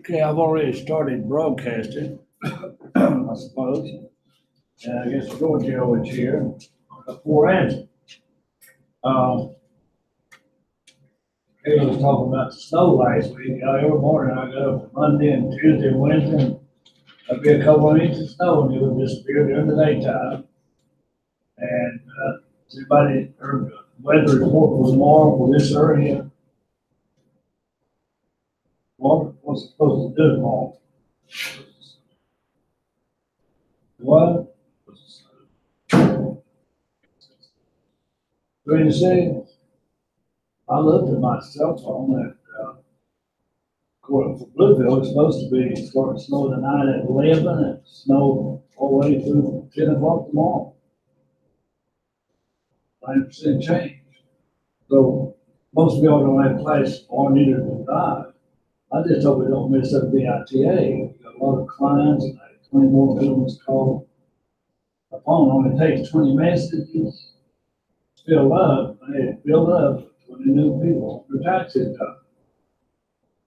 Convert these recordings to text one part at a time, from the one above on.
Okay, I've already started broadcasting, I suppose. And I guess Giorgio is here before answer. He was talking about the snow last week. Every morning I got up Monday and Tuesday and Wednesday, and there'd be a couple of inches of snow, and it would disappear during the daytime. And everybody heard the weather report for tomorrow for this area. What's it supposed to do tomorrow? What? 36. I looked at my cell phone and according to Bluefield, it's supposed to be starting to snow tonight at 11 and snow all the way through 10 o'clock tomorrow. 9% change. So most of y'all don't have class or neither do I. I just hope we don't miss up the ITA. We've got a lot of clients and 20 more buildings called. The phone only takes 20 messages. Fill up, and it build up 20 new people for tax income.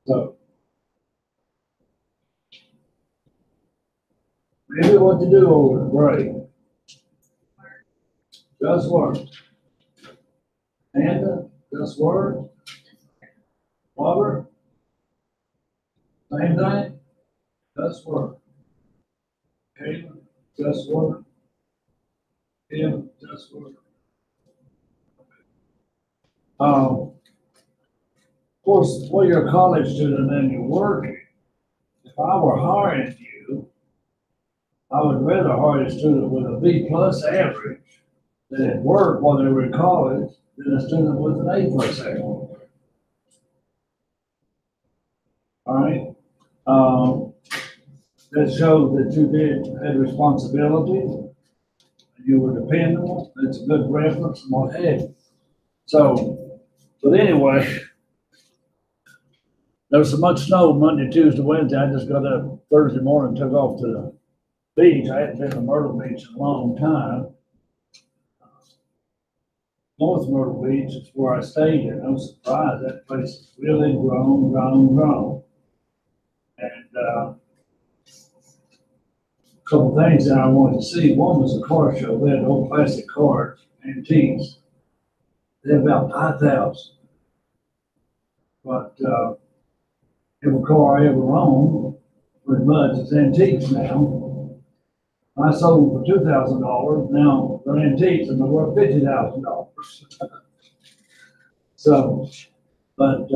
So maybe what to do over the break. Just work. Amanda, just work. Robert, same thing. Just work. Caitlin, just work. Kim, just work. Of course, when you're a college student and you're working, if I were hiring you, I would rather hire a student with a B plus average that had worked while they were in college than a student with an A plus average. All right. That shows that you had responsibility, and you were dependable. That's a good reference and what have you. So, but anyway, there was so much snow Monday, Tuesday, Wednesday. I just got up Thursday morning, took off to the beach. I hadn't been to Myrtle Beach in a long time. North Myrtle Beach is where I stayed here. No surprise, that place is really grown. And a couple things that I wanted to see. One was a car show. They had old plastic cars, antiques. They had about 5,000. But every car I ever owned, pretty much, is antiques now. I sold them for $2,000. Now they're antiques and they're worth $50,000. So, but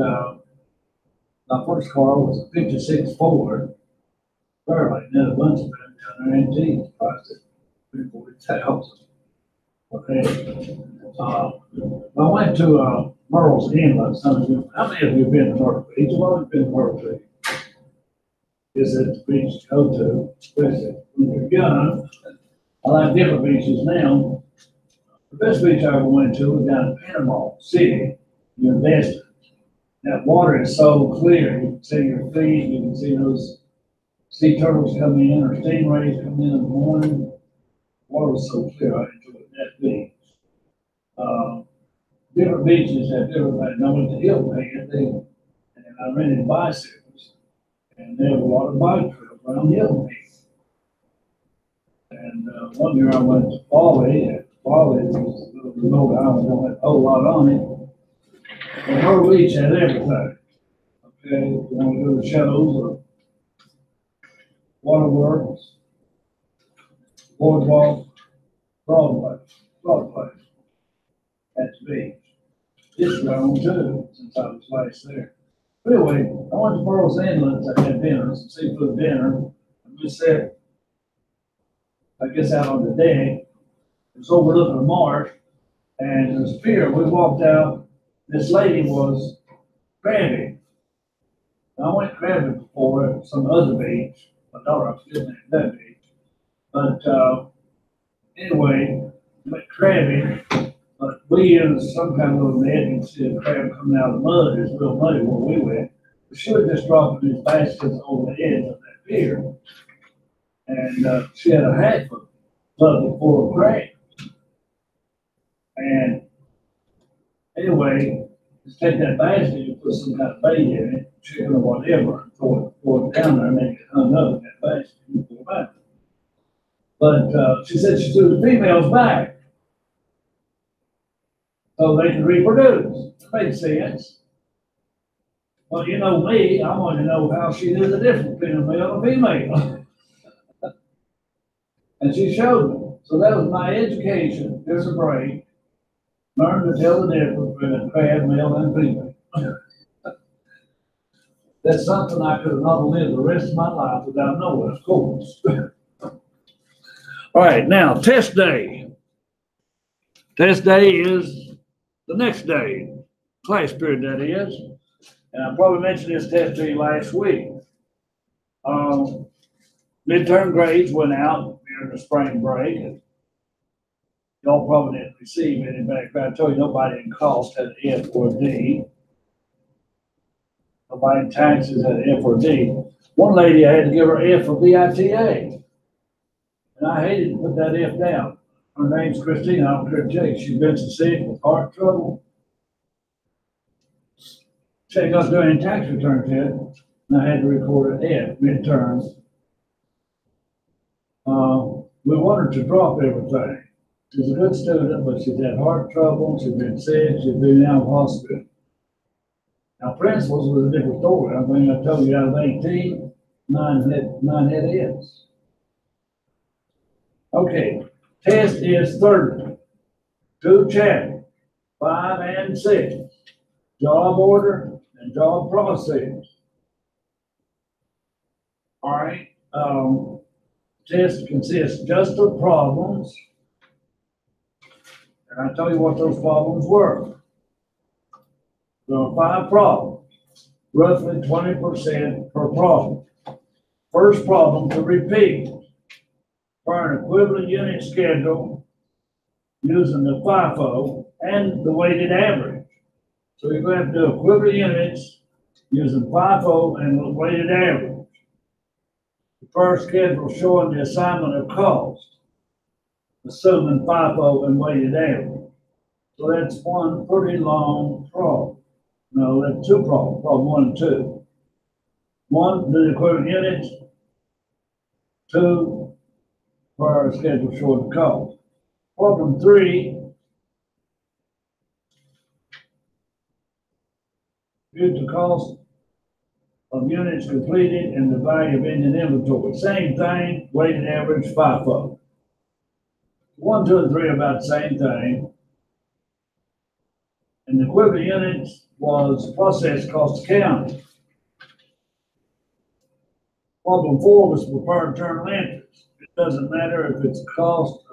my first car was a '56 Ford Fairlane. Then a bunch of them down there antiques, priced at $40,000. Okay. I went to Myrtle's Inlet. How many of you have been to Myrtle Beach? I've always been to Myrtle Beach. Is it the beach to go to, especially when you're young? I like different beaches now. The best beach I ever went to was down in Panama City, in Destin. That water is so clear, you can see your feet, you can see those sea turtles come in or stingrays come in the morning. The water was so clear, I enjoyed that beach. Different beaches have different things. I went to Hilton and I rented bicycles, and there were a lot of bike trails around Hilton. And one year I went to Folly, and Folly was a little remote island, don't have a whole lot on it. And Myrtle Beach had everything. Okay, if you want to go to shows or waterworks, boardwalk, Broadway at the beach. It's grown too since I was last there. But anyway, I went to Myrtle's Inlet. I had dinner, some seafood dinner. And we sat, I guess, out on the deck. It was overlooking the marsh, and there was a pier. We walked out. This lady was crabbing. Now, I went crabbing before at some other beach. My daughter, I forget the name of that beach. But anyway, went crabbing. But we used some kind of little net and see a crab coming out of the mud. It's real muddy where we went. But she was just dropping these baskets over the edge of that pier. And she had a hat full of crabs. And anyway, just take that basket and put some kind of bait in it, chicken or whatever, and throw it down there and they get hung up in that basket. You pull it back. But she said she threw the females back so they could reproduce. It made sense. Well, you know me, I want to know how she knew the difference between a male and a female. And she showed me. So that was my education. There's a break. Learn to tell the difference between a crab, male and female. That's something I could have not lived the rest of my life without knowing, of course. All right, now test day. Test day is the next day, class period that is. And I probably mentioned this test to you last week. Midterm grades went out during the spring break. And y'all probably didn't receive any back. I told you nobody in cost had an F or a D. Nobody in taxes had an F or a D. One lady, I had to give her F for VITA. And I hated to put that F down. Her name's Christina. I don't care to tell you. She's been so sick with heart trouble. She ain't got to do any tax returns yet. And I had to record an F, midterms. We want her to drop everything. She's a good student, but she's had heart trouble. She's been sick. She's been out of hospital. Now, principals was a different story. I mean, I told you out of 18, nine had F's. Okay, test is 30. 2 chapters, 5 and 6. Job order and job process. All right. Test consists just of problems. And I tell you what those problems were. There are 5 problems, roughly 20% per problem. First problem to repeat. For an equivalent unit schedule using the FIFO and the weighted average. So you're going to have to do equivalent units using FIFO and the weighted average. The first schedule showing the assignment of cost, assuming FIFO and weighted average. So that's one pretty long problem. No, that's 2 problems, problem 1 and 2. 1, do the equivalent units. 2, for our schedule showing the cost. Problem 3, due to cost of units completed and the value of ending inventory. Same thing, weighted average, FIFO. 1, 2, and 3 are about the same thing. And the equivalent units was process cost accounting. Problem 4 was prepared journal entries. It doesn't matter if it's cost,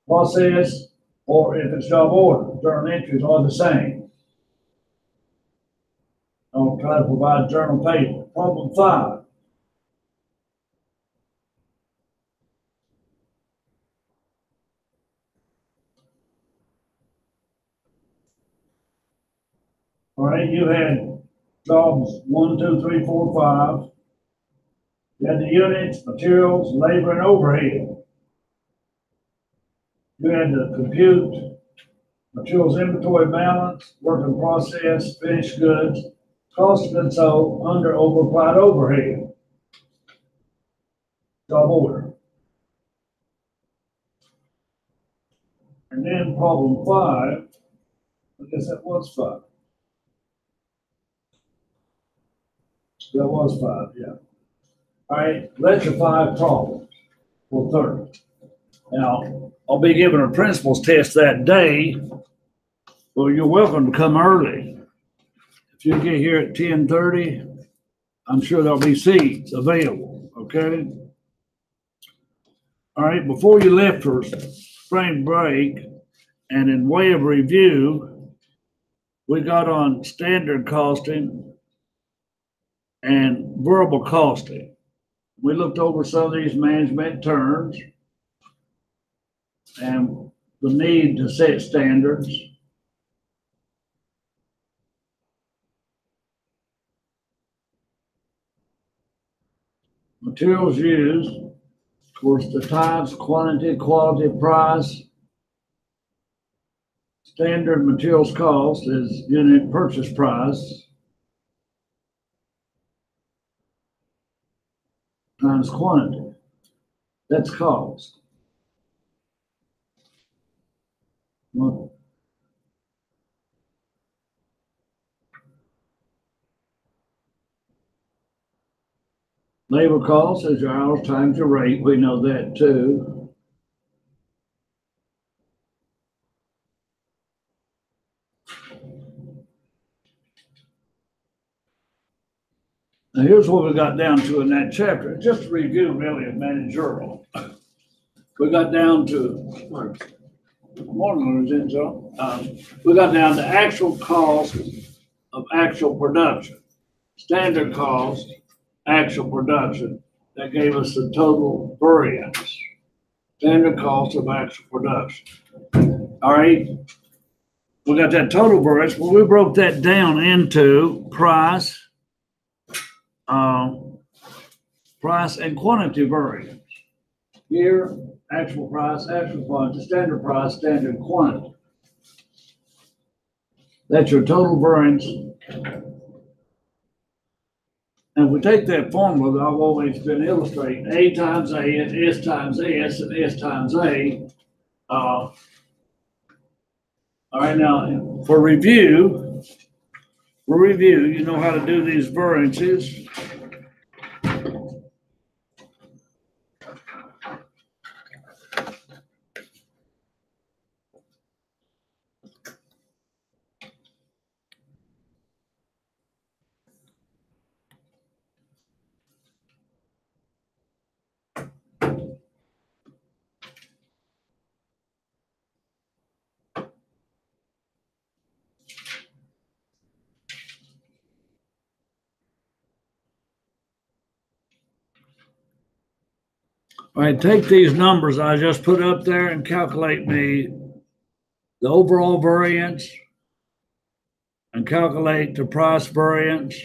process, or if it's job order. Journal entries are the same. I'll try to provide journal paper. Problem 5. All right, you had jobs 1, 2, 3, 4, 5. You had the units, materials, labor, and overhead. You had to compute materials inventory balance, work in process, finished goods, cost of goods sold, under overapplied overhead. Job order. And then problem 5, I guess that was 5. That was 5, yeah. All right, that's your 5 problems for 30. Now, I'll be giving a principal's test that day. Well, you're welcome to come early. If you get here at 10:30, I'm sure there'll be seats available, okay? All right, before you left for spring break, and in way of review, we got on standard costing and variable costing. We looked over some of these management terms and the need to set standards. Materials used, of course, the types, quantity, quality, price. Standard materials cost is unit purchase price. times quantity. That's cost. Well, labor cost is your hours times your rate. We know that too. Now here's what we got down to in that chapter. Just a review really of managerial. We got down to, morning, we got down to actual cost of actual production, standard cost, actual production. That gave us the total variance, standard cost of actual production. All right, we got that total variance, but we broke that down into price, price and quantity variance. Here, actual price, actual quantity, standard price, standard quantity. That's your total variance. And we take that formula that I've always been illustrating, A times A and S times S and S times A. All right, now for review, you know how to do these variances. All right, take these numbers I just put up there and calculate me the overall variance and calculate the price variance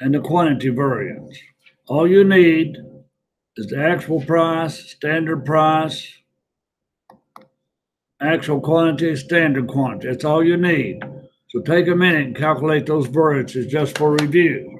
and the quantity variance. All you need is the actual price, standard price, actual quantity, standard quantity. That's all you need. So take a minute and calculate those variances just for review.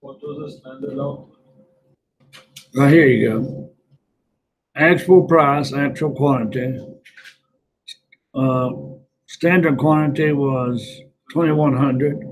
What was the standard law? Right here you go. Actual price, actual quantity. Standard quantity was 2,100.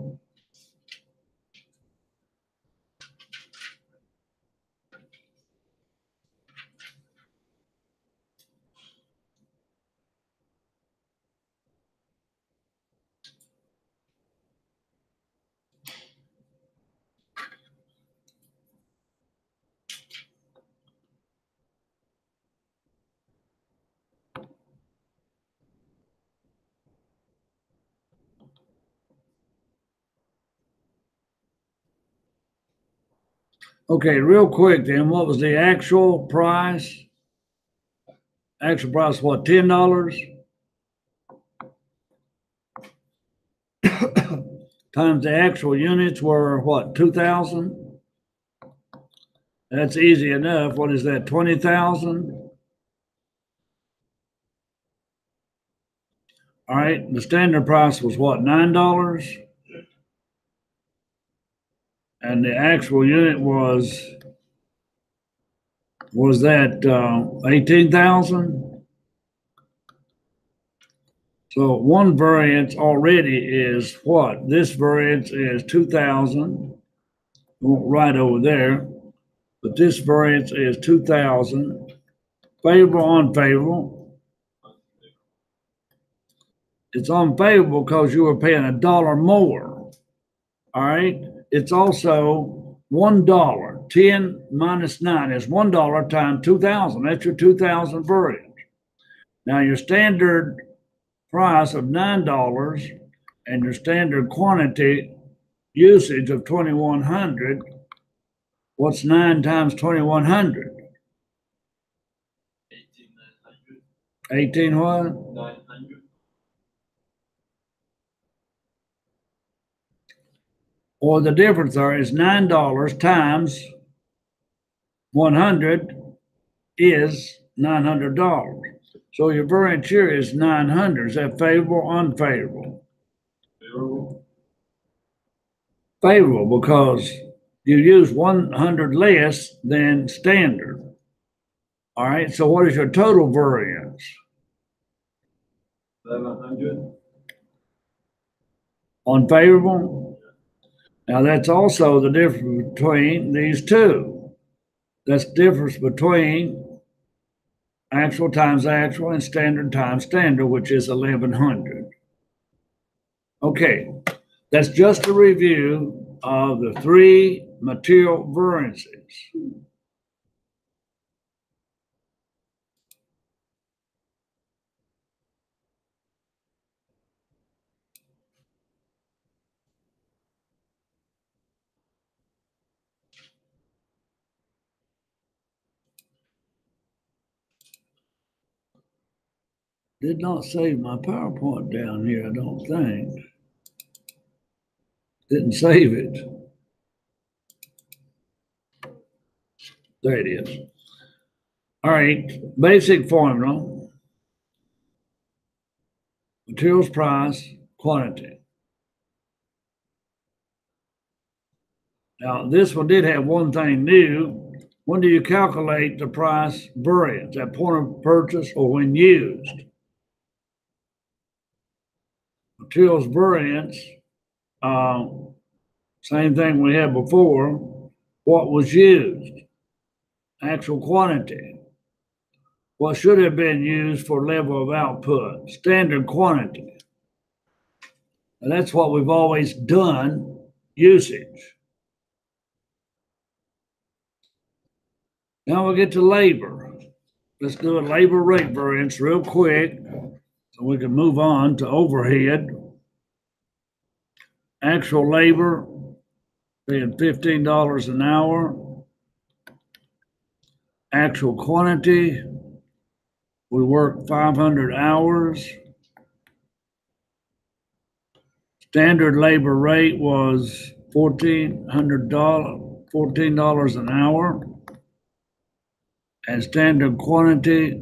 Okay, real quick then, what was the actual price? Actual price, what, $10? Times the actual units were what, 2,000? That's easy enough. What is that, 20,000? All right, the standard price was what, $9? And the actual unit was that 18,000? So one variance already is what? This variance is 2,000, right over there. But this variance is 2,000. Favorable, unfavorable. It's unfavorable because you were paying $1 more. All right. It's also $1. 10 minus 9 is $1 times 2,000. That's your 2,000 variance. Now your standard price of $9 and your standard quantity usage of 2,100. What's 9 times 2,100? 18 what? 900. Or the difference there is $9 times 100 is $900. So your variance here is 900. Is that favorable or unfavorable? Favorable. Favorable because you use 100 less than standard. All right, so what is your total variance? 700. Unfavorable? Now that's also the difference between these two. That's the difference between actual times actual and standard times standard, which is 1,100. Okay, that's just a review of the three material variances. Did not save my PowerPoint down here, I don't think. Didn't save it. There it is. All right, basic formula. Materials price, quantity. Now, this one did have one thing new. When do you calculate the price variance? At point of purchase or when used? Materials variance, same thing we had before. What was used? Actual quantity. What should have been used for level of output? Standard quantity. And that's what we've always done, usage. Now we'll get to labor. Let's do a labor rate variance real quick so we can move on to overhead. Actual labor, paying $15 an hour. Actual quantity, we work 500 hours. Standard labor rate was $14 an hour. And standard quantity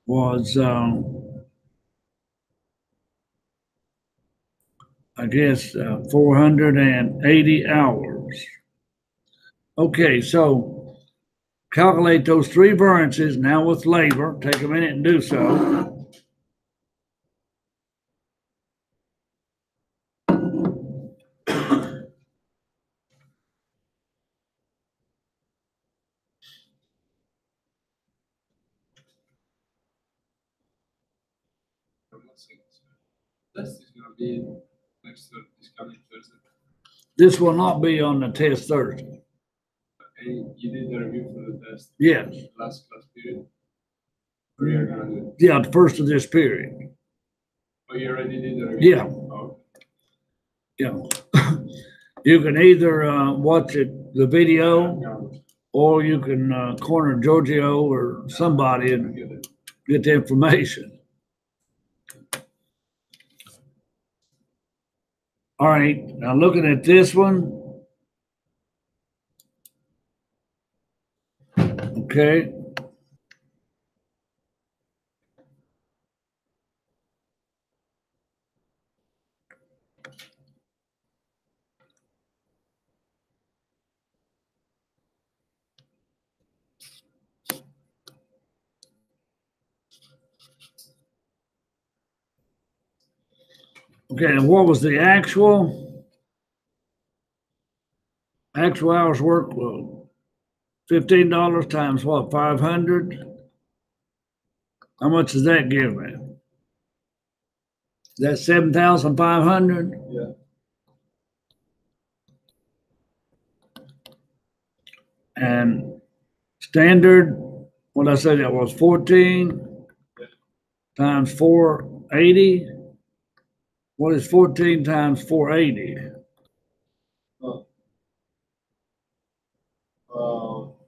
was, I guess, 480 hours. Okay, so calculate those three variances now with labor. Take a minute and do so. This is going to be next this coming Thursday. This will not be on the test Thursday. And you did the review for the test? Yes. Last class period? Or you're going to do it? Yeah, the first of this period. Oh, you already did the review? Yeah. Oh. Yeah. You can either watch it, the video, or you can corner Giorgio or somebody and get the information. All right, now looking at this one. Okay. Okay, and what was the actual hours worked? Well, $15 times what? 500. How much does that give me? That's 7,500. Yeah. And standard, what I said that was 14 times 480. What is 14 times 480? Oh.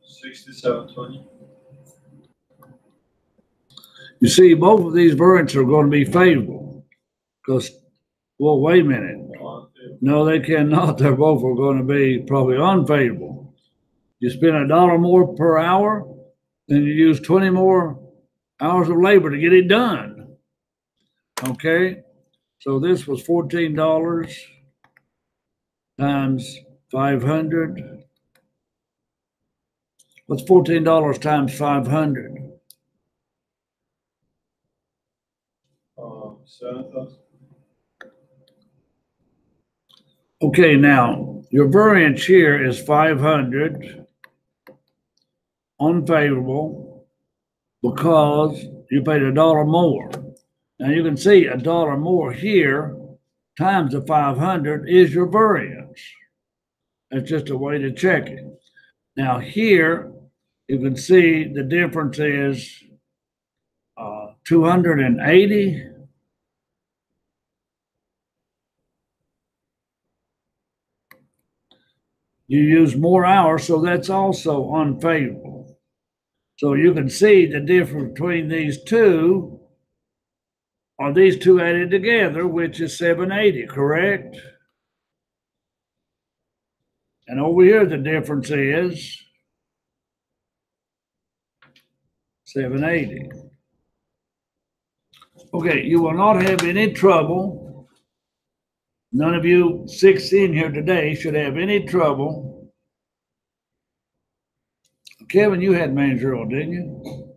6720. You see, both of these variants are going to be favorable because, well, wait a minute. No, they cannot. They're both are going to be probably unfavorable. You spend $1 more per hour, then you use 20 more hours of labor to get it done. Okay, so this was $14 times 500. What's $14 times 500? 7,000. Okay, now your variance here is 500, unfavorable, because you paid $1 more. Now you can see $1 more here times the 500 is your variance. That's just a way to check it. Now here you can see the difference is 280. You use more hours, so that's also unfavorable. So you can see the difference between these two, or these two added together, which is 780, correct? And over here, the difference is 780. Okay, you will not have any trouble. None of you 6 in here today should have any trouble. Kevin, you had managerial, didn't you?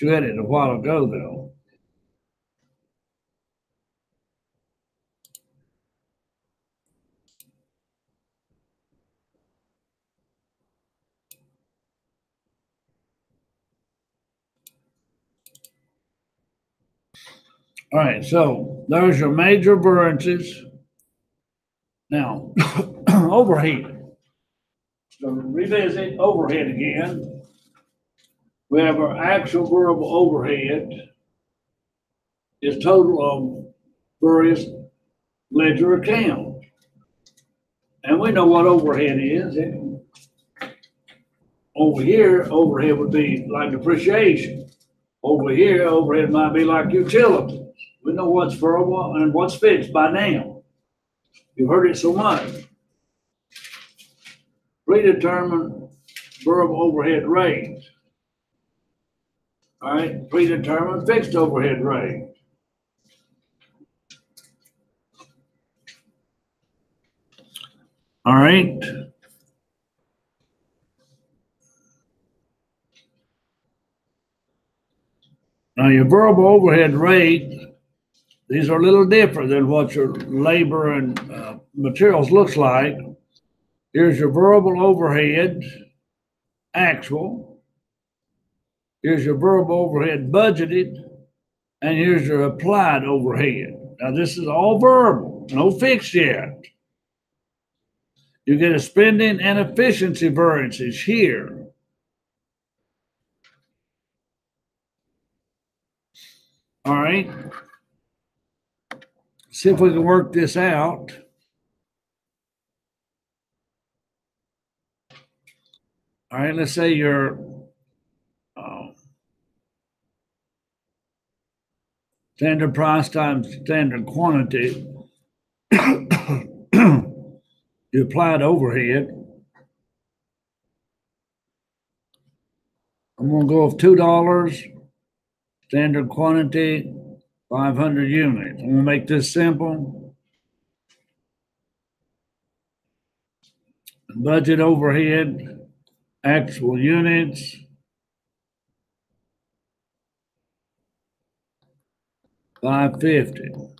You had it a while ago, though. All right, so there's your major variances. Now, overhead. So revisit overhead again. We have our actual variable overhead is total of various ledger accounts. And we know what overhead is. Over here, overhead would be like depreciation. Over here, overhead might be like utilities. We know what's variable and what's fixed by now. You've heard it so much. Predetermined variable overhead rate. All right, predetermined fixed overhead rate. All right. Now your variable overhead rate, these are a little different than what your labor and materials looks like. Here's your variable overhead actual. Here's your variable overhead budgeted. And here's your applied overhead. Now this is all variable, no fixed yet. You get a spending and efficiency variances here. All right. See if we can work this out. All right, let's say your standard price times standard quantity. You applied overhead. I'm going to go with $2, standard quantity, 500 units. I'm going to make this simple. Budget overhead, actual units. $550.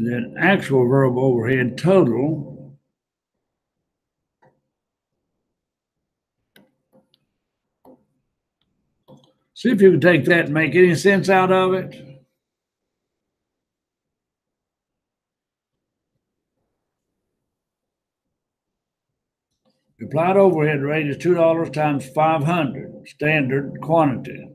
And then actual variable overhead total. See if you can take that and make any sense out of it. The applied overhead rate is $2 times 500, standard quantity.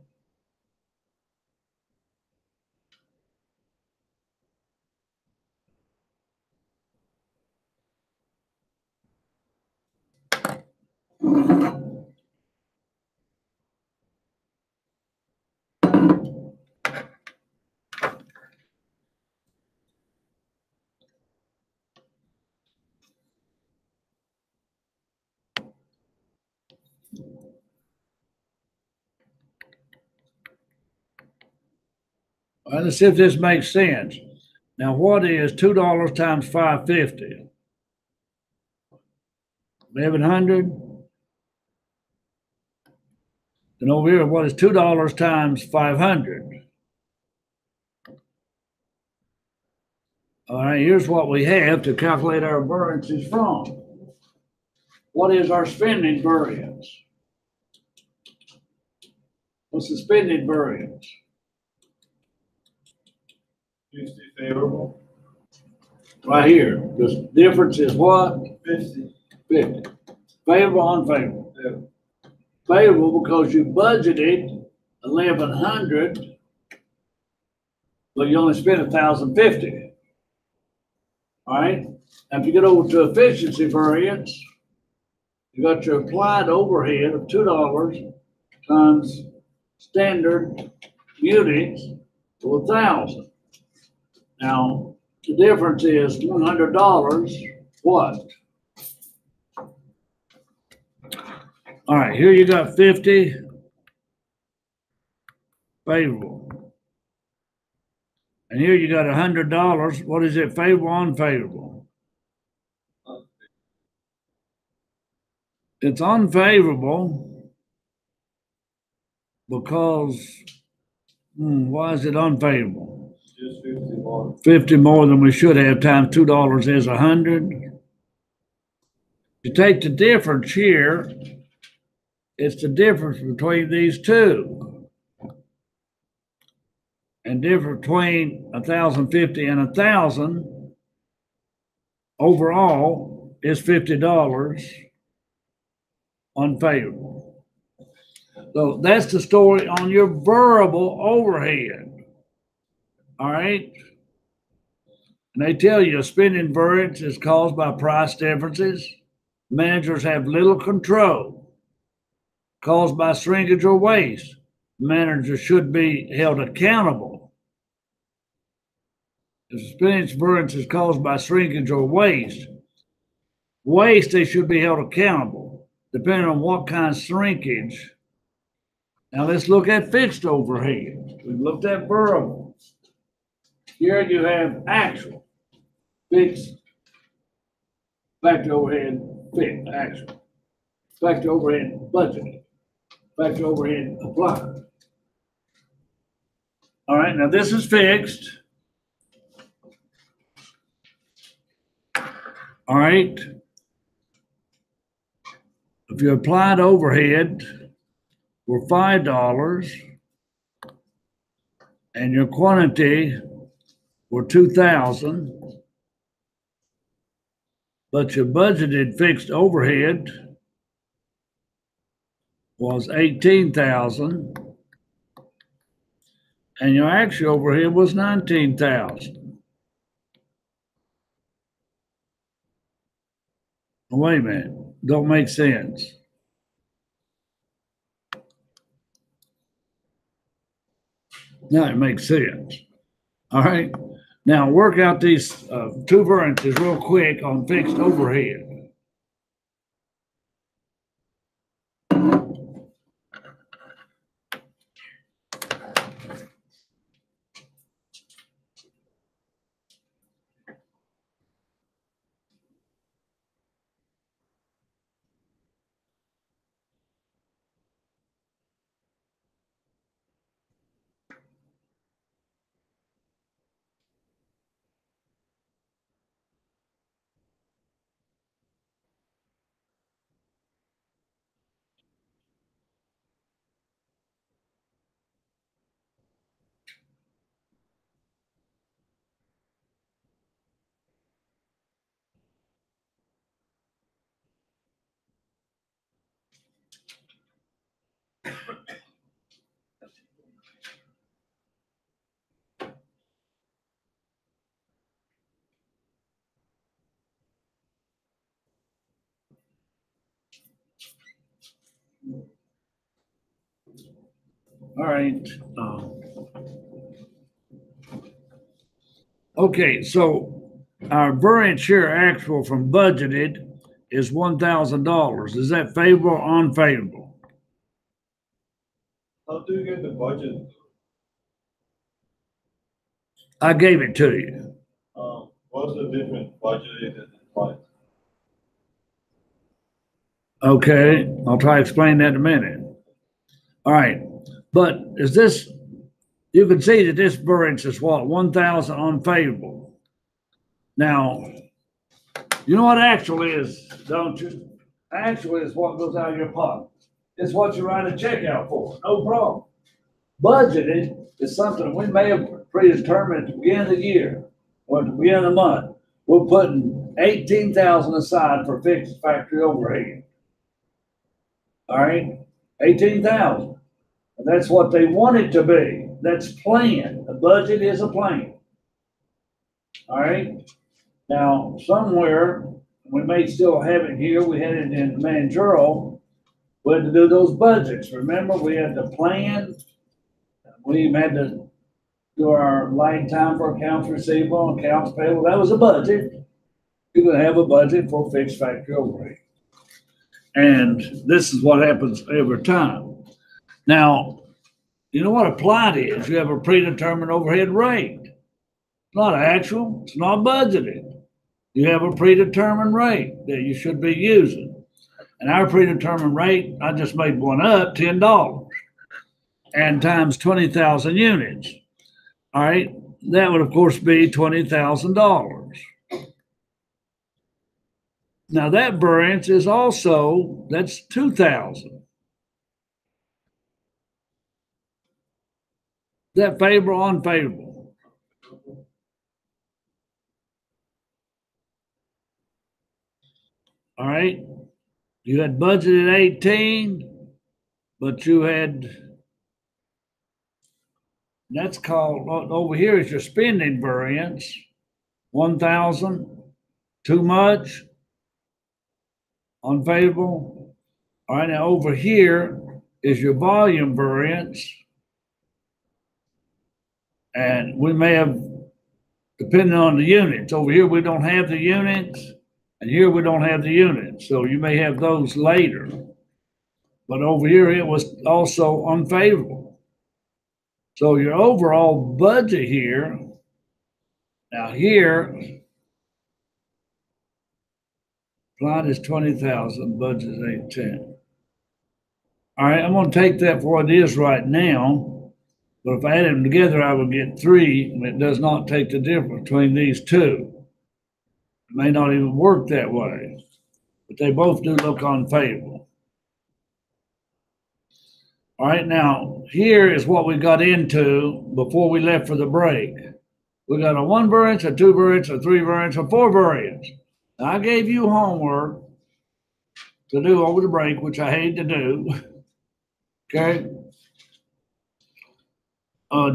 Well, let's see if this makes sense. Now, what is $2 times 550? 1,100. And over here, what is $2 times 500? All right, here's what we have to calculate our variances from. What is our spending variance? What's the spending variance? 50 favorable. Right here. The difference is what? 50. 50. Favorable, unfavorable? Yeah. Favorable because you budgeted 1,100, but you only spent 1,050. All right. Now, if you get over to efficiency variance, you got your applied overhead of $2 times standard units to 1,000. Now, the difference is $100. What? All right, here you got 50 favorable. And here you got $100. What is it, favorable or unfavorable? It's unfavorable because, why is it unfavorable? Just 50 more. 50 more than we should have times $2 is 100. You take the difference here, it's the difference between these two. And difference between 1,050 and 1,000 overall is $50 unfavorable. So that's the story on your variable overhead. All right. And they tell you a spending variance is caused by price differences. Managers have little control. Caused by shrinkage or waste. Managers should be held accountable. If the spending variance is caused by shrinkage or waste, they should be held accountable, depending on what kind of shrinkage. Now let's look at fixed overhead. We've looked at variable. Here you have actual, fixed, factory overhead, fixed, actual, factory overhead, budgeted, factory overhead, applied. All right, now this is fixed. All right. If you applied overhead were $5 and your quantity were 2,000, but your budgeted fixed overhead was 18,000 and your actual overhead was 19,000. Wait a minute, don't make sense. Now it makes sense. All right. Now work out these two variances real quick on fixed overhead. All right. Okay, so our variance share actual from budgeted is $1,000. Is that favorable or unfavorable? How do you get the budget? I gave it to you. What's the difference budgeted and implied? Okay, I'll try to explain that in a minute. All right, but is this, you can see that this variance is what, 1,000 unfavorable. Now, you know what actual is, don't you? Actual is what goes out of your pocket. It's what you write a check out for, no problem. Budgeted is something we may have predetermined at the beginning of the year or at the beginning of the month. We're putting 18,000 aside for fixed factory overhead. All right, 18,000. That's what they want it to be. That's planned. The budget is a plan. All right. Now, somewhere, we may still have it here. We had it in managerial. We had to do those budgets. Remember, we had to plan. We had to do our line time for accounts receivable, accounts payable. That was a budget. You're going to have a budget for fixed factory overhead. And this is what happens every time. Now, you know what applied is? You have a predetermined overhead rate. It's not actual, it's not budgeted. You have a predetermined rate that you should be using. And our predetermined rate, I just made one up, $10. And times 20,000 units. All right, that would of course be $20,000. Now that variance is also, that's 2,000. Is that favorable or unfavorable? All right, you had budgeted 18, but you had, that's called, over here is your spending variance, 1,000, too much, unfavorable. All right, now over here is your volume variance. And we may have, depending on the units, over here we don't have the units, and here we don't have the units. So you may have those later. But over here it was also unfavorable. So your overall budget here, now here, plot is 20,000, budget is 810. All right, I'm going to take that for what it is right now. But if I add them together, I would get 3, and it does not take the difference between these two. It may not even work that way, but they both do look unfavorable. All right, now here is what we got into before we left for the break. We got a 1 variance, a 2 variance, a 3 variance, a 4 variance. Now, I gave you homework to do over the break, which I hate to do. Okay.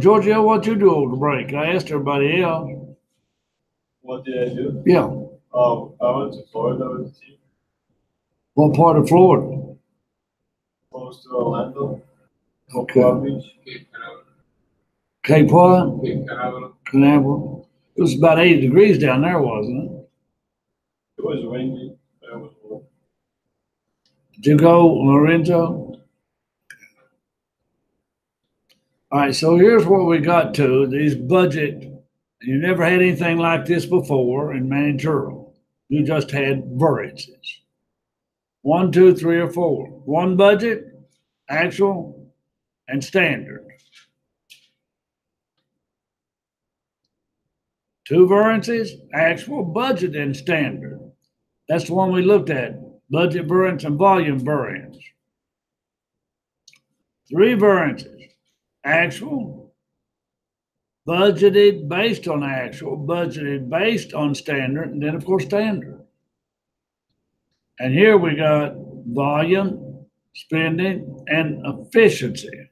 Giorgio, what you do over the break? I asked everybody else. What did I do? Yeah. I went to Florida with the team. What part of Florida? Close to Orlando. Okay. Palm Beach. Cape what? Cape Canaveral. Canaveral. It was about 80 degrees down there, wasn't it? It was windy, but it was warm. Did you go, Lorenzo? All right, so here's where we got to, these budget. You never had anything like this before in managerial. You just had variances. 1, 2, 3, or 4. 1 budget, actual, and standard. 2 variances, actual, budget, and standard. That's the one we looked at, budget variance and volume variance. 3 variances, actual, budgeted based on actual, budgeted based on standard, and then of course standard. And here we got volume, spending, and efficiency.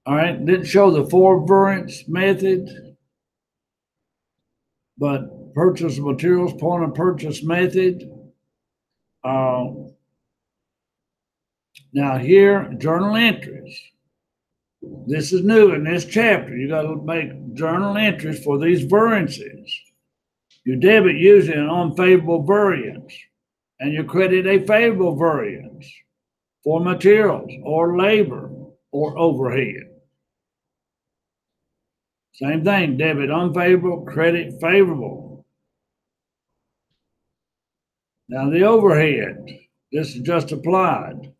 All right, didn't show the 4 variance method. but purchase of materials, point of purchase method. Now here, journal entries. This is new in this chapter. You got to make journal entries for these variances. You debit usually an unfavorable variance, and you credit a favorable variance for materials or labor or overhead. Same thing, debit unfavorable, credit favorable. Now the overhead, this is just applied.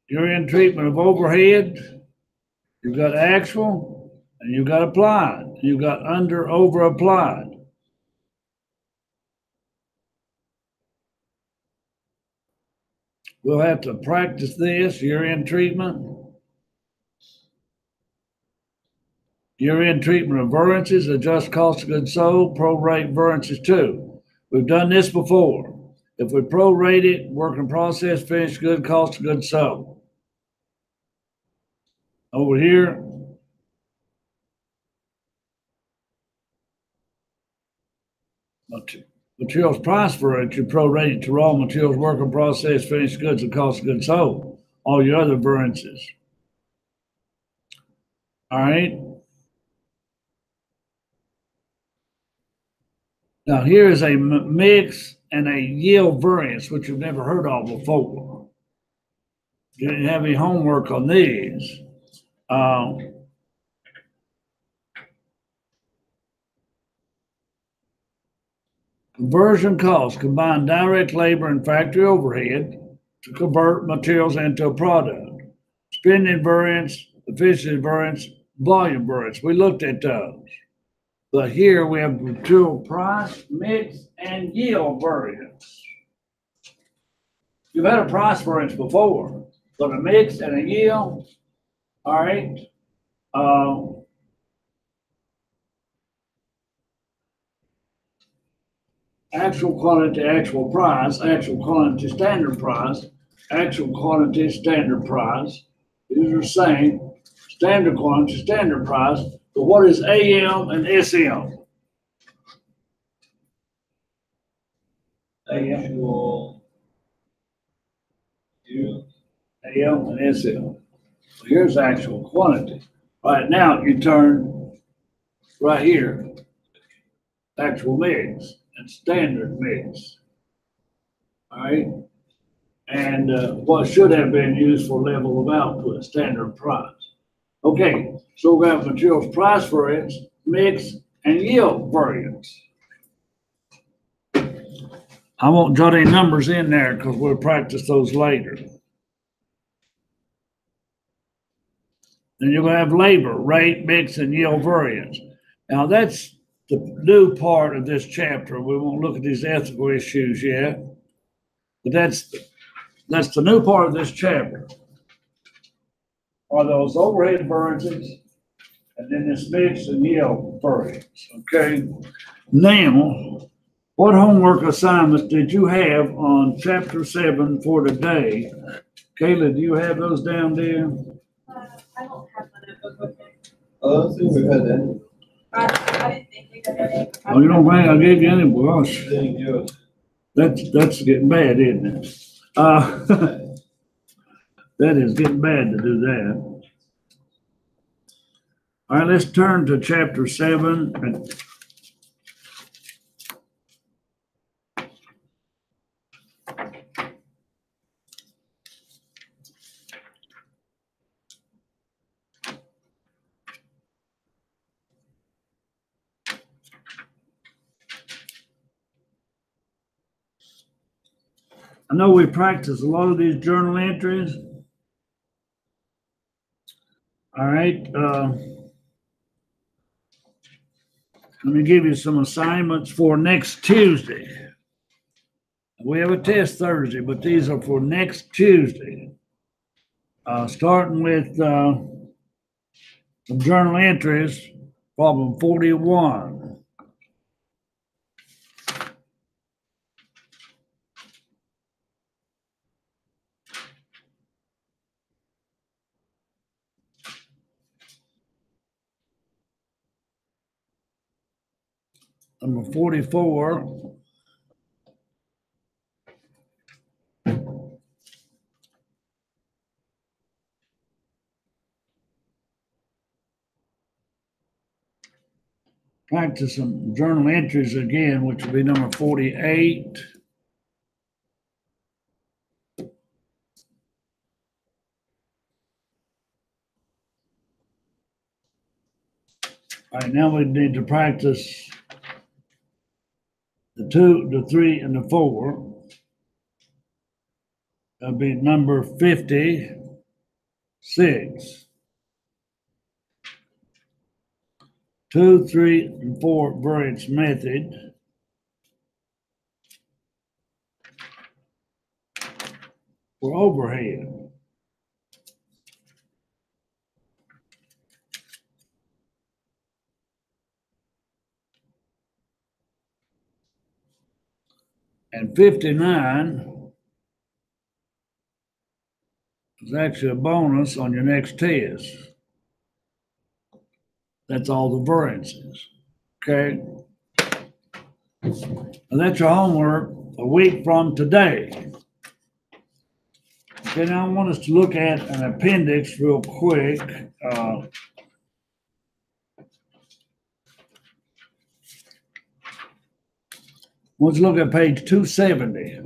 You're in treatment of overhead, you've got actual, and you've got applied. You've got under, over, applied. We'll have to practice this. You're in treatment. You're in treatment of variances, adjust cost of goods sold, prorate variances too. We've done this before. If we prorate it, work in process, finished good, cost of goods sold. Over here, materials price variance, you prorate it to raw materials, work in process, finished goods, and cost of goods sold. All your other variances. All right. Now here is a mix and a yield variance, which you've never heard of before. You didn't have any homework on these. Conversion costs combine direct labor and factory overhead to convert materials into a product. Spending variance, efficiency variance, volume variance. We looked at those. But here we have material price, mix, and yield variance. You've had a price variance before, but a mix and a yield, all right. Actual quantity, actual price, actual quantity, standard price, actual quantity, standard price. These are the same. Standard quantity, standard price. But what is AM and SM? Actual. You. AM and SM. So here's actual quantity. Right now, you turn right here, actual mix and standard mix. All right. And what should have been used for level of output, standard price. Okay, so we have materials price variance, mix, and yield variance. I won't jot any numbers in there because we'll practice those later. Then you're going to have labor, rate, mix, and yield variance. Now that's the new part of this chapter. We won't look at these ethical issues yet, but that's the new part of this chapter. Are those overhead variances, and then this mix and yield variance. Okay. Now, what homework assignments did you have on chapter 7 for today? Kayla, do you have those down there? I don't have the notebook with me. I don't think we've had any. I didn't think we had any. Oh, you don't think I gave you any? Gosh, Thank you. that's getting bad, isn't it? That is getting bad to do that. All right, let's turn to chapter 7. I know we practice a lot of these journal entries. All right. Let me give you some assignments for next Tuesday. We have a test Thursday, but these are for next Tuesday. Starting with some journal entries, problem 41. number 44. Practice some journal entries again, which will be number 48. All right, now we need to practice the 2, the 3, and the 4. That'll be number 56. 2, 3, and 4 variance method. For overhead. And 59 is actually a bonus on your next test. That's all the variances. Okay? And that's your homework a week from today. Okay, now I want us to look at an appendix real quick. Let's look at page 270.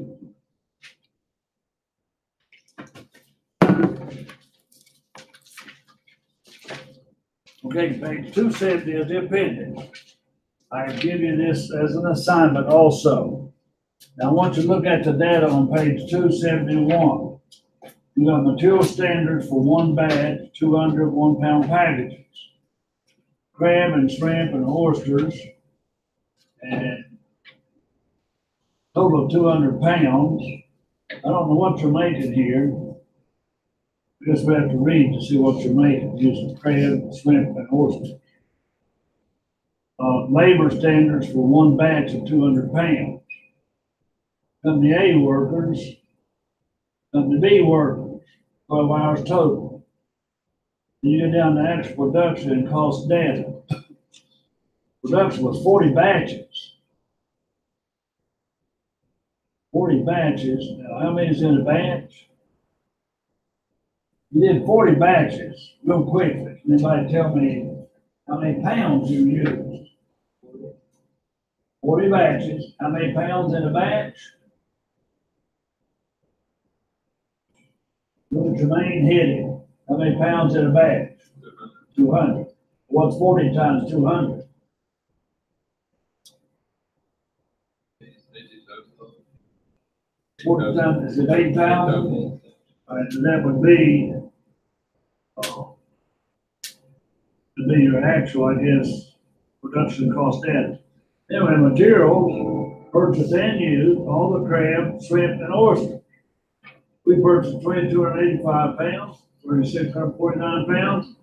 Okay, page 270 is the appendix. I give you this as an assignment also. Now I want you to look at the data on page 271. You got material standards for one batch, 200 1-pound packages. Crab and shrimp and oysters, and total of 200 pounds. I don't know what you're making here. I guess we have to read to see what you're making using crab, shrimp, and oysters. Labor standards for one batch of 200 pounds. Company A workers, Company B workers, 12 hours total. Then you get down to actual production and cost data. Production was 40 batches. 40 batches. Now, how many is in a batch? You did 40 batches real quickly. Anybody tell me how many pounds you used? 40 batches. How many pounds in a batch? Look at your main heading. How many pounds in a batch? 200. What's 40 times 200? 40 times, is it 8,000? All right, so that would be, your actual, I guess, production cost data. Anyway, materials, purchased and used, all the crab, shrimp, and oyster. We purchased 2,285 pounds, 3,649 pounds,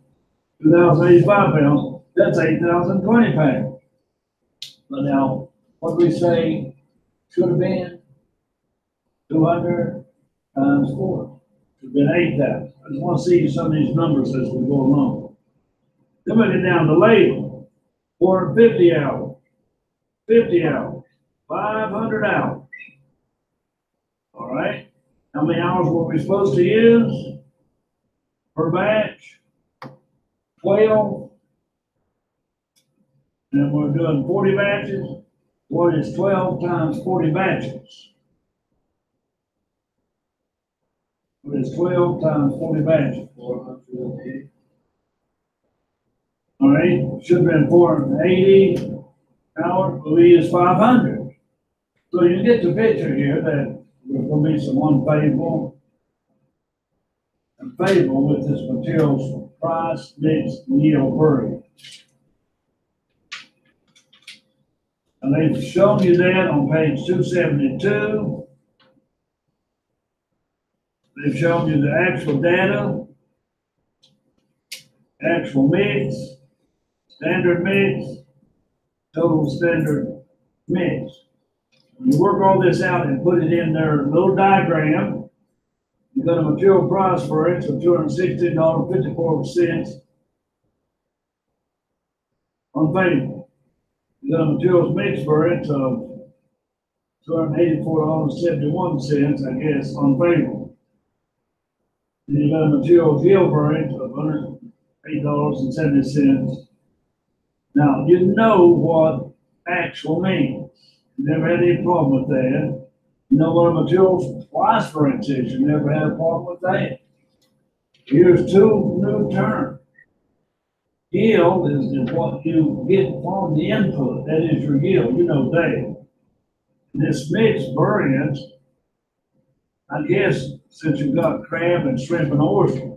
2,085 pounds. That's 8,020 pounds. But now, what do we say should have been? 200 times 4. Should have been 8,000. I just want to see some of these numbers as we go along. Then we get down to labor. 450 hours, 50 hours, 500 hours. All right. How many hours were we supposed to use per batch? 12. And we're doing 40 batches. What is 12 times 40 batches? What is 12 times 40 batches? 480. All right, should have been 480 hours, but we used 500. So you get the picture here that there's going to be some unfavorable and favorable with this materials price, mix, and yield variance. And they've shown you that on page 272. They've shown you the actual data, actual mix, standard mix, total standard mix. When you work all this out and put it in their little diagram, you got a material price variance of $216.54 unfavorable. You got a materials mix variance of $284.71, I guess, unfavorable. Then you got a materials yield variance of $108.70. Now, you know what actual means. You never had any problem with that. You know what a materials price variance is. You never had a problem with that. Here's two new terms. Yield is what you get from the input. That is your yield. You know that. This mixed variance, I guess, since you've got crab and shrimp and oyster,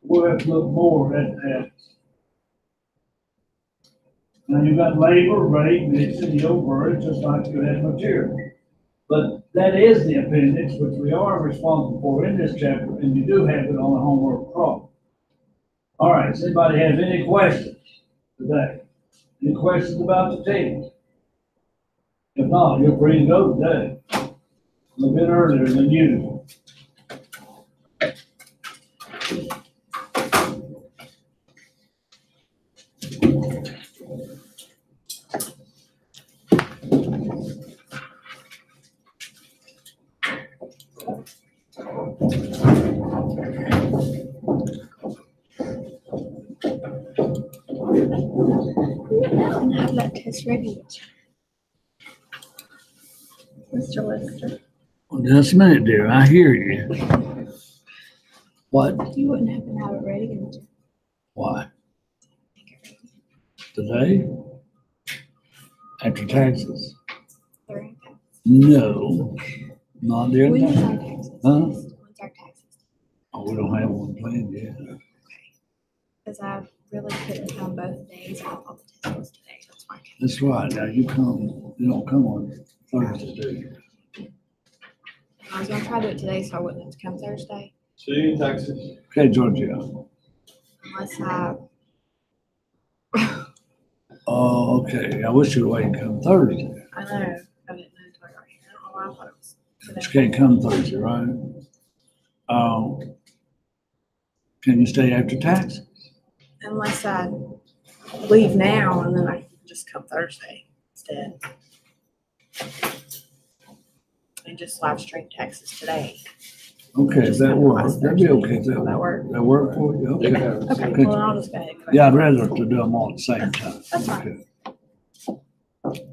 we'll have to look more at that. Now you've got labor, rate, mix, and yield variance, just like you had material. But that is the appendix, which we are responsible for in this chapter, and you do have it on the homework problem. All right, does anybody have any questions today? Any questions about the table? If not, you're free to go today. A little bit earlier than usual. And have that test ready. Mr. Lester, Well, just a minute, dear. I hear you. What? you wouldn't happen to have it ready, would you? Why? Today? After taxes? Sorry. No, not during When is that. our taxes? Huh? When's our taxes? Oh, we don't have one planned yet. Because I really couldn't come both days. I thought the test was today. That's why I came. That's right. Now you don't come on Thursday, do you? I was gonna try to do it today, so I wouldn't have to come Thursday See you in Texas. Okay, Georgia. unless I. Oh, okay. I wish you'd wait and come Thursday. I know. I didn't know until I got here. I don't know why I thought it was But today. you can't come Thursday, right? Can you stay after taxes? Unless I leave now and then I can just come Thursday instead. And just live stream taxes today. Okay, if that works, that'd be okay. If Will that work? That work for you? Okay. Okay, Okay. well, I'll just go ahead. and correct Yeah, I'd it. rather to do them all at the same time. That's fine. Okay.